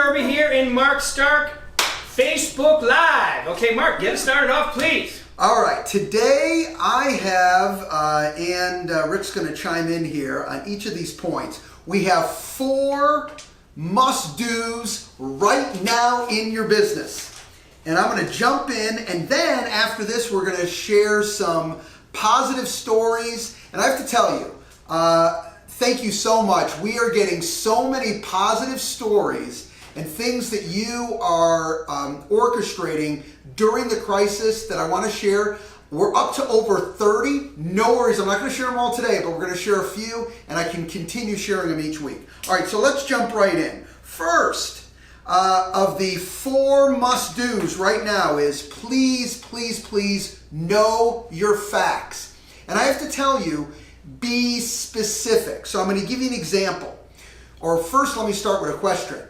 Kirby here in Mark Stark Facebook Live. Okay, Mark, get us started off, please. All right, today I have, and Rick's going to chime in here on each of these points. We have 4 must-dos right now in your business. And I'm going to jump in, and then after this, we're going to share some positive stories. And I have to tell you, thank you so much. We are getting so many positive stories and things that you are orchestrating during the crisis that I want to share. We're up to over 30. No worries, I'm not going to share them all today, but we're going to share a few, and I can continue sharing them each week. All right, so let's jump right in. First of the 4 must-dos right now is please, please, please know your facts. And I have to tell you, be specific. So I'm going to give you an example. Or first, let me start with a question.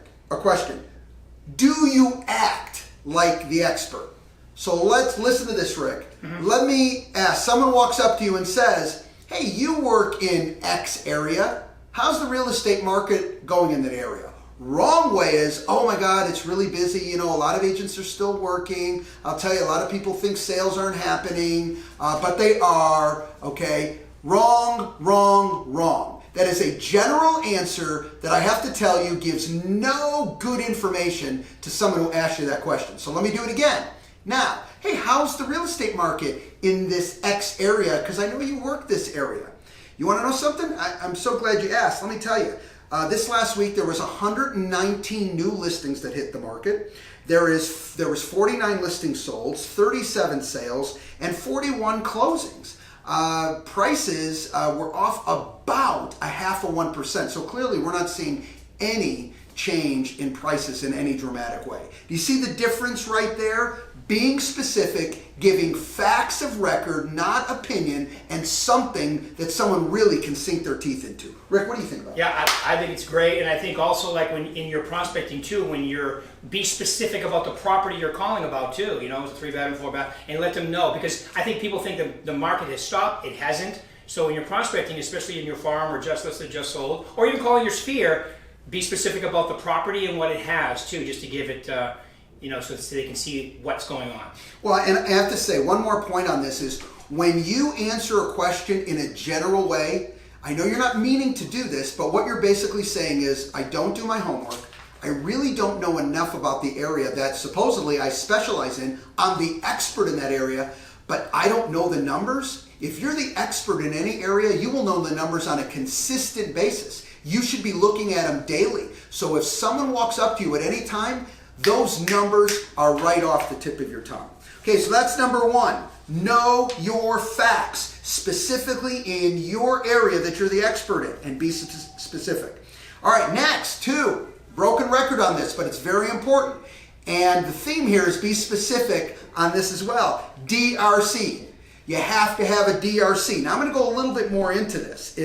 Do you act like the expert? So let's listen to this, Rick. Let me ask, someone walks up to you and says, hey, you work in X area. How's the real estate market going in that area? Wrong way is, oh my God, it's really busy. You know, a lot of agents are still working. I'll tell you, a lot of people think sales aren't happening, but they are, okay? Wrong, wrong, wrong. That is a general answer that I have to tell you gives no good information to someone who asks you that question. So let me do it again. Now, hey, how's the real estate market in this X area? Because I know you work this area. You want to know something? I'm so glad you asked. Let me tell you. This last week there was 119 new listings that hit the market. There was 49 listings sold, 37 sales, and 41 closings. Prices were off about 0.5%. So clearly we're not seeing any change in prices in any dramatic way. Do you see the difference right there? Being specific, giving facts of record, not opinion, and something that someone really can sink their teeth into. Rick, what do you think about that? Yeah, I think it's great, and I think also like when in your prospecting too, when you're be specific about the property you're calling about too. You know, it's a 3-bedroom, 4-bath, and let them know, because I think people think that the market has stopped. It hasn't. So when you're prospecting, especially in your farm or just listed, just sold, or even calling your sphere, be specific about the property and what it has too, just to give it. You know, so they can see what's going on. Well, and I have to say, one more point on this is when you answer a question in a general way, I know you're not meaning to do this, but what you're basically saying is, I don't do my homework. I really don't know enough about the area that supposedly I specialize in. I'm the expert in that area, but I don't know the numbers. If you're the expert in any area, you will know the numbers on a consistent basis. You should be looking at them daily. So if someone walks up to you at any time, those numbers are right off the tip of your tongue. Okay, so that's number 1. Know your facts, specifically in your area that you're the expert in, and be specific. All right, next, 2. Broken record on this, but it's very important. And the theme here is be specific on this as well. DRC. You have to have a DRC. Now I'm going to go a little bit more into this.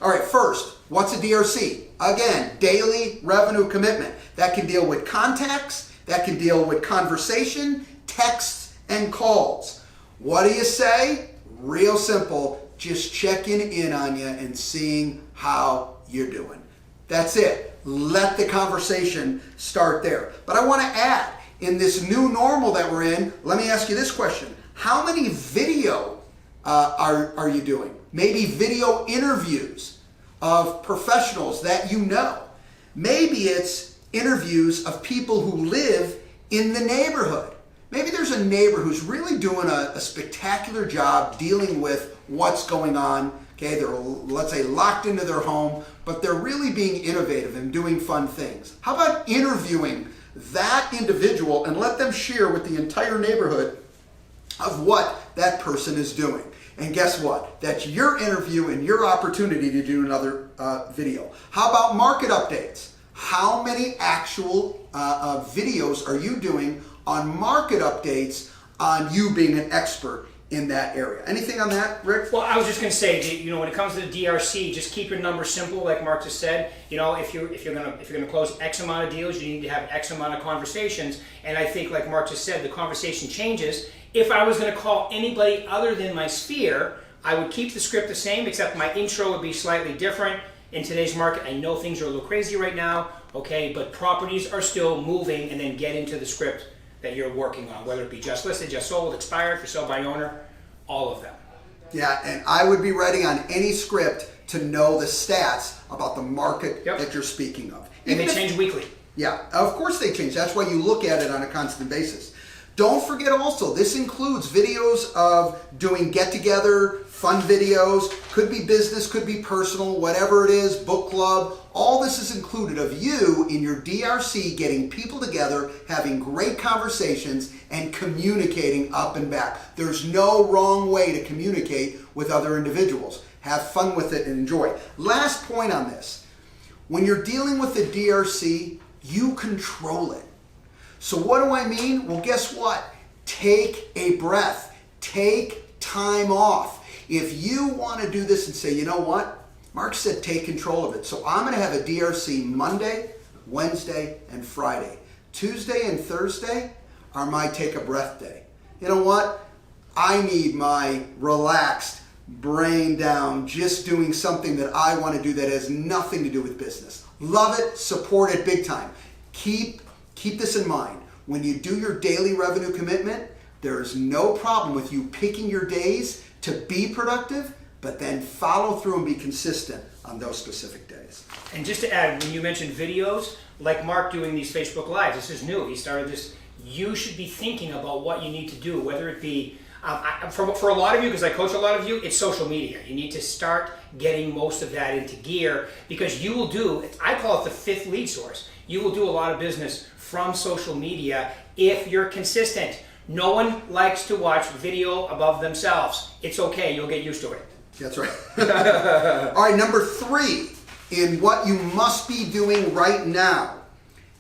All right, first, what's a DRC? Again, daily revenue commitment. That can deal with contacts, that can deal with conversation, texts, and calls. What do you say? Real simple, just checking in on you and seeing how you're doing. That's it. Let the conversation start there. But I want to add, in this new normal that we're in, let me ask you this question. How many video are you doing? Maybe video interviews of professionals that you know. Maybe it's interviews of people who live in the neighborhood. Maybe there's a neighbor who's really doing a spectacular job dealing with what's going on. Okay, they're, let's say, locked into their home, but they're really being innovative and doing fun things. How about interviewing that individual and let them share with the entire neighborhood of what that person is doing? And guess what? That's your interview and your opportunity to do another video. How about market updates? How many actual videos are you doing on market updates on you being an expert in that area? Anything on that, Rick? Well, I was just going to say, you know, when it comes to the DRC, just keep your numbers simple, like Mark just said. You know, if you're gonna close X amount of deals, you need to have X amount of conversations. And I think, like Mark just said, the conversation changes. If I was going to call anybody other than my sphere, I would keep the script the same, except my intro would be slightly different. in today's market. I know things are a little crazy right now, okay, but properties are still moving, and then get into the script that you're working on, whether it be just listed, just sold, expired, for sale by owner, all of them. Yeah, and I would be writing on any script to know the stats about the market that you're speaking of. And they change weekly. Yeah, of course they change. That's why you look at it on a constant basis. Don't forget also, this includes videos of doing get-together, fun videos, could be business, could be personal, whatever it is, book club. All this is included of you in your DRC getting people together, having great conversations, and communicating up and back. There's no wrong way to communicate with other individuals. Have fun with it and enjoy. Last point on this. When you're dealing with the DRC, you control it. So what do I mean? Well, guess what? Take a breath. Take time off. If you want to do this and say, you know what? Mark said take control of it. So I'm going to have a DRC Monday, Wednesday, and Friday. Tuesday and Thursday are my take a breath day. You know what? I need my relaxed brain down, just doing something that I want to do that has nothing to do with business. Love it, support it big time. Keep this in mind. When you do your daily revenue commitment, there is no problem with you picking your days to be productive, but then follow through and be consistent on those specific days. And just to add, when you mentioned videos, like Mark doing these Facebook Lives, this is new. He started this. You should be thinking about what you need to do, whether it be, for a lot of you, because I coach a lot of you, it's social media. You need to start getting most of that into gear, because you will do, I call it the fifth lead source. You will do a lot of business from social media if you're consistent. No one likes to watch video above themselves. It's okay, you'll get used to it. That's right. All right, number 3 in what you must be doing right now.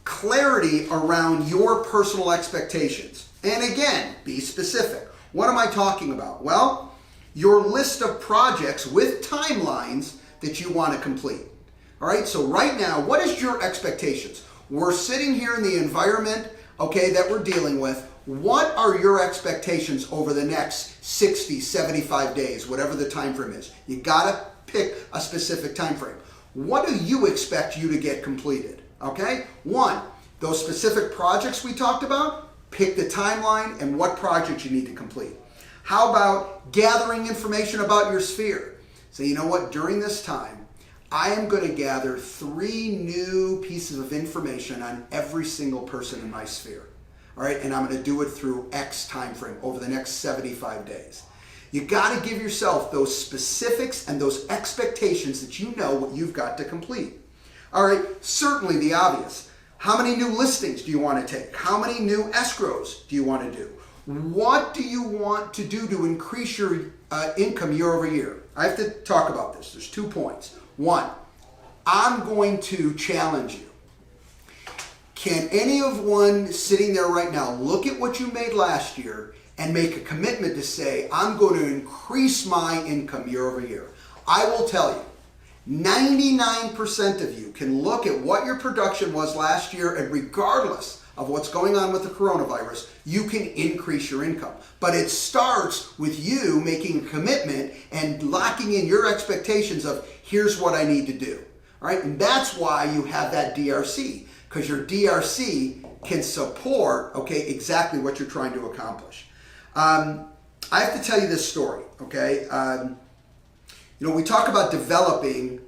Clarity around your personal expectations. And again, be specific. What am I talking about? Well, your list of projects with timelines that you want to complete. All right, so right now, what is your expectations? We're sitting here in the environment, okay, that we're dealing with. What are your expectations over the next 60, 75 days, whatever the time frame is? You gotta pick a specific time frame. What do you expect you to get completed? Okay? 1, those specific projects we talked about, pick the timeline and what project you need to complete. How about gathering information about your sphere? So you know what, during this time, I am going to gather 3 new pieces of information on every single person in my sphere. All right, and I'm going to do it through X time frame over the next 75 days. You got to give yourself those specifics and those expectations that you know what you've got to complete. All right, certainly the obvious. How many new listings do you want to take? How many new escrows do you want to do? What do you want to do to increase your income year over year? I have to talk about this. There's 2 points. 1, I'm going to challenge you. Can anyone sitting there right now look at what you made last year and make a commitment to say, I'm going to increase my income year over year? I will tell you, 99% of you can look at what your production was last year, and regardless of what's going on with the coronavirus, you can increase your income. But it starts with you making a commitment and locking in your expectations of, here's what I need to do. All right, and that's why you have that DRC, because your DRC can support, okay, exactly what you're trying to accomplish. I have to tell you this story, okay? We talk about developing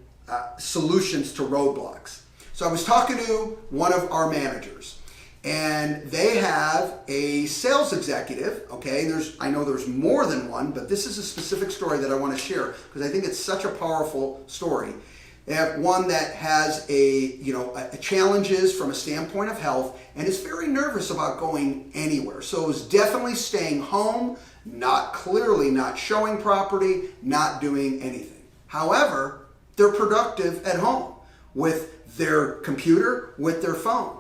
solutions to roadblocks. So I was talking to one of our managers, and they have a sales executive, okay? I know there's more than one, but this is a specific story that I want to share because I think it's such a powerful story. They have one that has a challenges from a standpoint of health and is very nervous about going anywhere. So is definitely staying home, not showing property, not doing anything. However, they're productive at home with their computer, with their phone.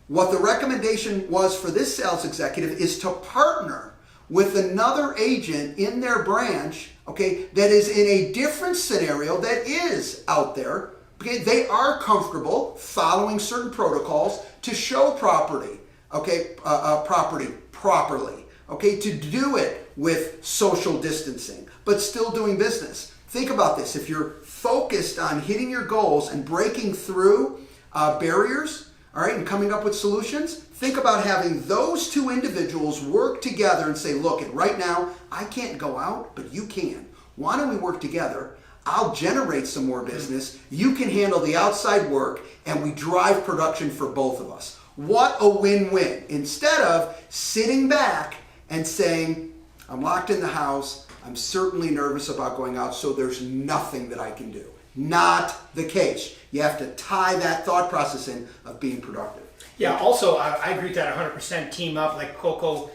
What the recommendation was for this sales executive is to partner with another agent in their branch, okay, that is in a different scenario that is out there. Okay, they are comfortable following certain protocols to show property, okay, property properly, okay, to do it with social distancing, but still doing business. Think about this. If you're focused on hitting your goals and breaking through barriers, all right, and coming up with solutions, think about having those two individuals work together and say, look, right now, I can't go out, but you can. Why don't we work together? I'll generate some more business. You can handle the outside work, and we drive production for both of us. What a win-win. Instead of sitting back and saying, I'm locked in the house, I'm certainly nervous about going out, so there's nothing that I can do. Not the case. You have to tie that thought process in of being productive. Yeah, also, I agree with that 100%. Team up, like Coco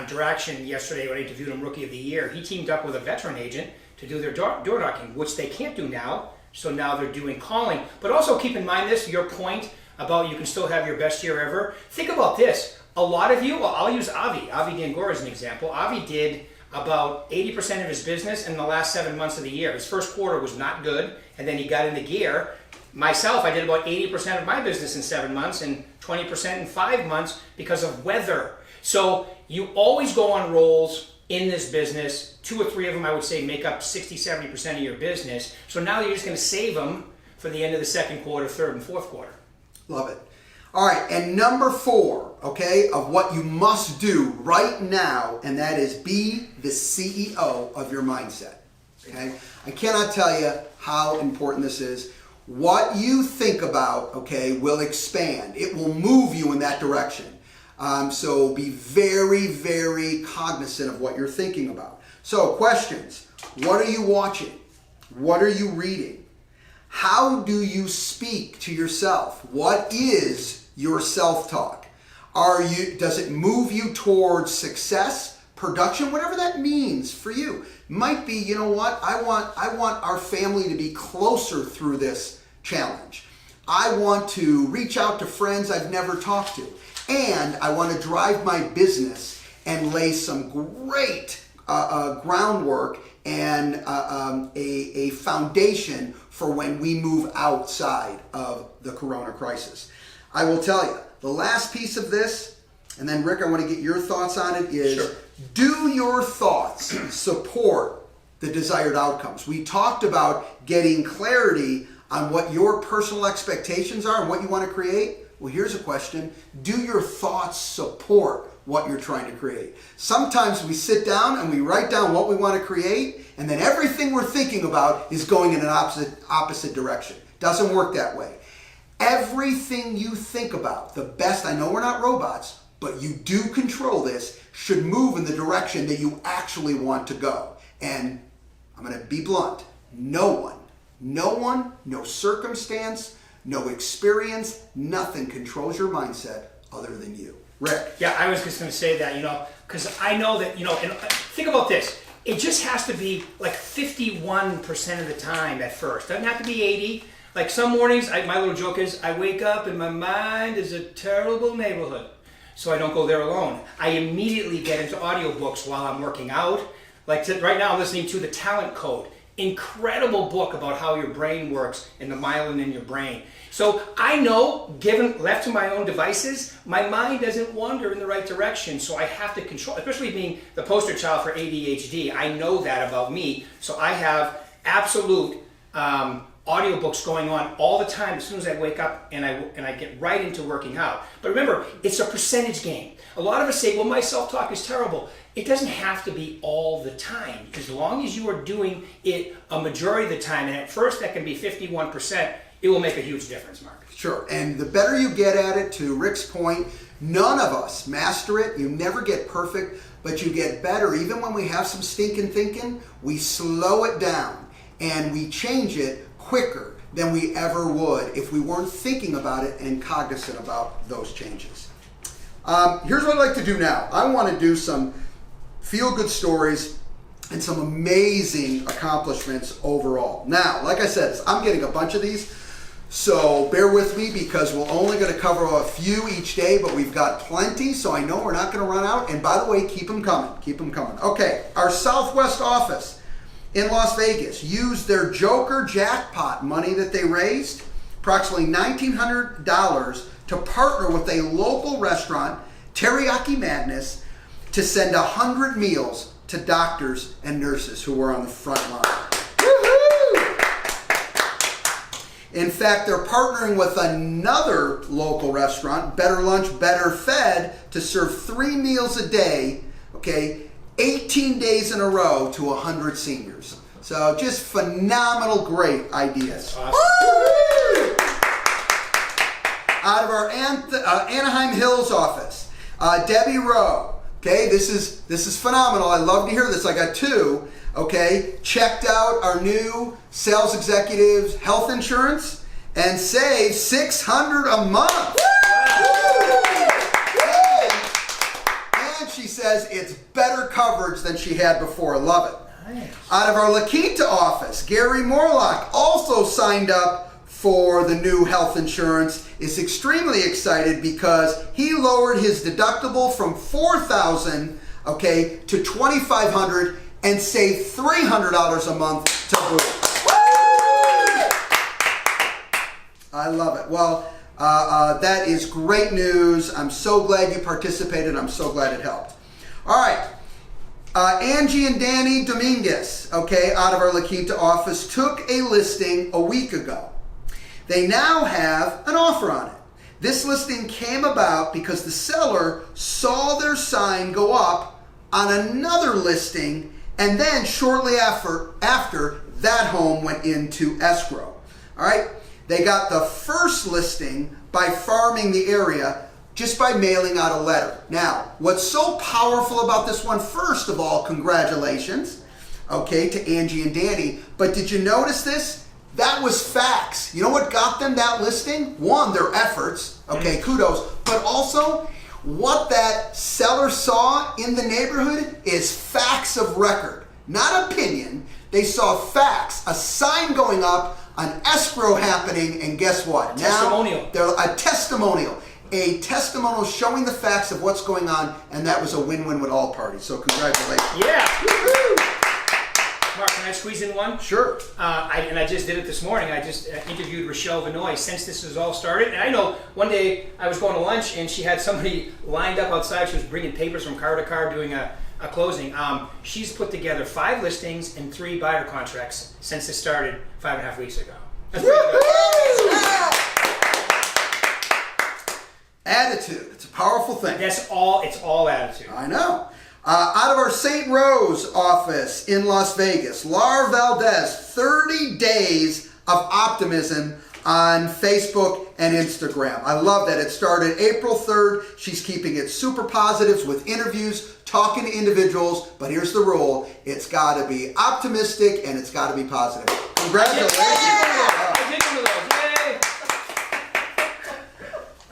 Direction yesterday when I interviewed him Rookie of the Year. He teamed up with a veteran agent to do their door knocking, which they can't do now. So now they're doing calling. But also keep in mind this, your point about you can still have your best year ever. Think about this. A lot of you, well, I'll use Avi Dangor as an example. Avi did about 80% of his business in the last 7 months of the year. His first quarter was not good, and then he got into gear. Myself, I did about 80% of my business in 7 months and 20% in 5 months because of weather. So you always go on rolls in this business. 2 or 3 of them, I would say, make up 60-70% of your business. So now you're just going to save them for the end of the second quarter, third, and fourth quarter. Love it. All right, and number 4, okay, of what you must do right now, and that is be the CEO of your mindset. Okay, I cannot tell you how important this is. What you think about, okay, will expand. It will move you in that direction. So be very, very cognizant of what you're thinking about. So questions. What are you watching? What are you reading? How do you speak to yourself? What is your self-talk? Does it move you towards success, production, whatever that means for you? Might be, you know what? I want our family to be closer through this challenge. I want to reach out to friends I've never talked to. And I want to drive my business and lay some great groundwork and a foundation for when we move outside of the corona crisis. I will tell you, the last piece of this, and then Rick, I want to get your thoughts on it, is Sure. Do your thoughts support the desired outcomes? We talked about getting clarity on what your personal expectations are and what you want to create. Well, here's a question. Do your thoughts support what you're trying to create? Sometimes we sit down and we write down what we want to create, and then everything we're thinking about is going in an opposite direction. Doesn't work that way. Everything you think about, the best, I know we're not robots, but you do control this, should move in the direction that you actually want to go. And I'm going to be blunt. No one, no circumstance, no experience, nothing controls your mindset other than you. Rick. Yeah, I was just going to say that, because I know that, and think about this. It just has to be like 51% of the time at first. Doesn't have to be 80. Like some mornings, my little joke is, I wake up and my mind is a terrible neighborhood. So I don't go there alone. I immediately get into audiobooks while I'm working out. Right now I'm listening to The Talent Code. Incredible book about how your brain works and the myelin in your brain. So I know, left to my own devices, my mind doesn't wander in the right direction. So I have to control, especially being the poster child for ADHD. I know that about me. So I have absolute audiobooks going on all the time as soon as I wake up and I get right into working out. But remember, it's a percentage game. A lot of us say, well, my self-talk is terrible. It doesn't have to be all the time. As long as you are doing it a majority of the time, and at first that can be 51%, it will make a huge difference, Mark. Sure, and the better you get at it, to Rick's point, none of us master it. You never get perfect, but you get better. Even when we have some stinking thinking, we slow it down and we change it quicker than we ever would if we weren't thinking about it and cognizant about those changes. Here's what I'd like to do now. I want to do some feel-good stories and some amazing accomplishments overall. Now, like I said, I'm getting a bunch of these, so bear with me because we're only going to cover a few each day, but we've got plenty, so I know we're not going to run out. And by the way, keep them coming. Keep them coming. Okay, our Southwest office in Las Vegas used their Joker jackpot money that they raised, approximately $1,900, to partner with a local restaurant, Teriyaki Madness, to send 100 meals to doctors and nurses who were on the front line. Woo-hoo! In fact, they're partnering with another local restaurant, Better Lunch, Better Fed, to serve 3 meals a day, okay, 18 days in a row to 100 seniors. So just phenomenal, great ideas. Awesome. Out of our Anaheim Hills office, Debbie Rowe. Okay, this is phenomenal. I love to hear this. I got 2. Okay, checked out our new sales executives health insurance and saved $600 a month. And she says it's better coverage than she had before. Love it. Nice. Out of our La Quinta office, Gary Morlock also signed up for the new health insurance, is extremely excited because he lowered his deductible from $4,000, okay, to $2,500 and saved $300 a month to boot. I love it. Well, that is great news. I'm so glad you participated. I'm so glad it helped. All right. Angie and Danny Dominguez, okay, out of our La Quinta office, took a listing a week ago. They now have an offer on it. This listing came about because the seller saw their sign go up on another listing, and then shortly after that home went into escrow. All right, they got the first listing by farming the area just by mailing out a letter. Now, what's so powerful about this one, first of all, congratulations, okay, to Angie and Danny, but did you notice this? That was facts. You know what got them that listing? One, their efforts, okay, kudos, but also what that seller saw in the neighborhood is facts of record, not opinion. They saw facts, a sign going up, an escrow happening, and guess what? Testimonial. Now, a testimonial showing the facts of what's going on, and that was a win-win with all parties. So congratulations. Yeah. Woo-hoo! Mark, can I squeeze in one? Sure. I just did it this morning. I just interviewed Rochelle Vinoy since this has all started. And I know one day I was going to lunch and she had somebody lined up outside. She was bringing papers from car to car doing a closing. She's put together 5 listings and 3 buyer contracts since it started 5.5 weeks ago. That's pretty good. Attitude. It's a powerful thing. It's all attitude. I know. Out of our St. Rose office in Las Vegas, Lar Valdez, 30 days of optimism on Facebook and Instagram. I love that. It started April 3rd. She's keeping it super positives with interviews, talking to individuals, but here's the rule. It's got to be optimistic and it's got to be positive. Congratulations. I did one of those.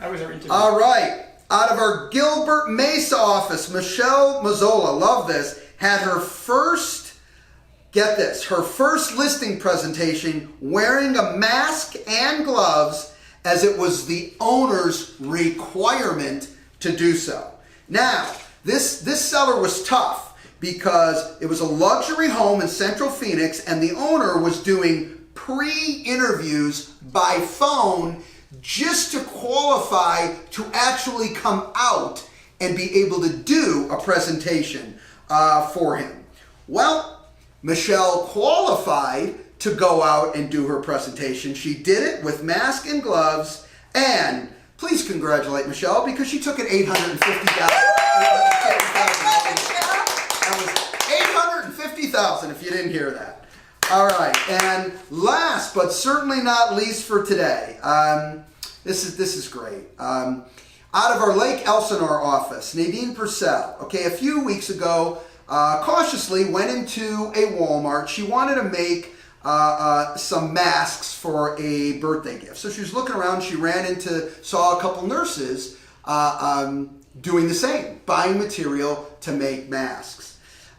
Yay! I was our interview. All right. Out of our Gilbert Mesa office, Michelle Mazzola, love this, had her first, get this, her first listing presentation wearing a mask and gloves as it was the owner's requirement to do so. Now, this seller was tough because it was a luxury home in Central Phoenix and the owner was doing pre-interviews by phone just to qualify to actually come out and be able to do a presentation for him. Well, Michelle qualified to go out and do her presentation. She did it with mask and gloves, and please congratulate Michelle because she took an $850,000. That was $850,000 if you didn't hear that. All right, and last but certainly not least for today, this is great. Out of our Lake Elsinore office, Nadine Purcell, okay, a few weeks ago, cautiously went into a Walmart. She wanted to make some masks for a birthday gift. So she was looking around, she saw a couple nurses doing the same, buying material to make masks.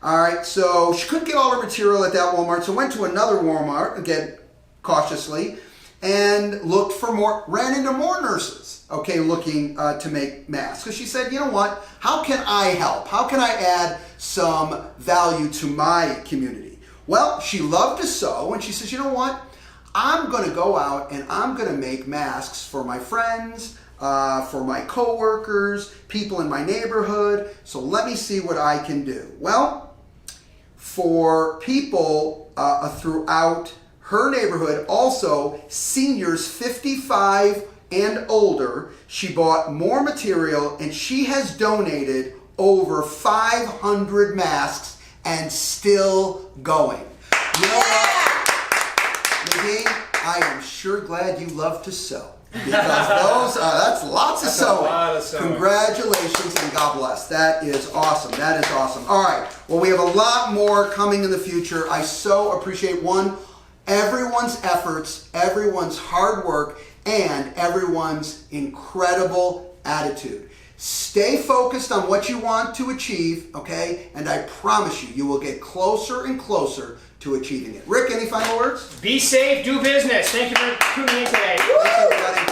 All right, so she couldn't get all her material at that Walmart, so went to another Walmart, again, cautiously, and looked for more, ran into more nurses, okay, looking to make masks. So she said, you know what, how can I help? How can I add some value to my community? Well, she loved to sew, and she says, you know what, I'm going to go out and I'm going to make masks for my friends, for my coworkers, people in my neighborhood, so let me see what I can do. Well, for people throughout her neighborhood, also seniors 55 and older. She bought more material and she has donated over 500 masks and still going. You know what, Nadine, I am sure glad you love to sew. Because that's lots of sewing. A lot of sewing. Congratulations and God bless. That is awesome. That is awesome. All right. Well, we have a lot more coming in the future. I so appreciate everyone's efforts, everyone's hard work, and everyone's incredible attitude. Stay focused on what you want to achieve, okay? And I promise you, you will get closer and closer to achieving it. Rick, any final words? Be safe, do business. Thank you for tuning in today. Thanks, everybody.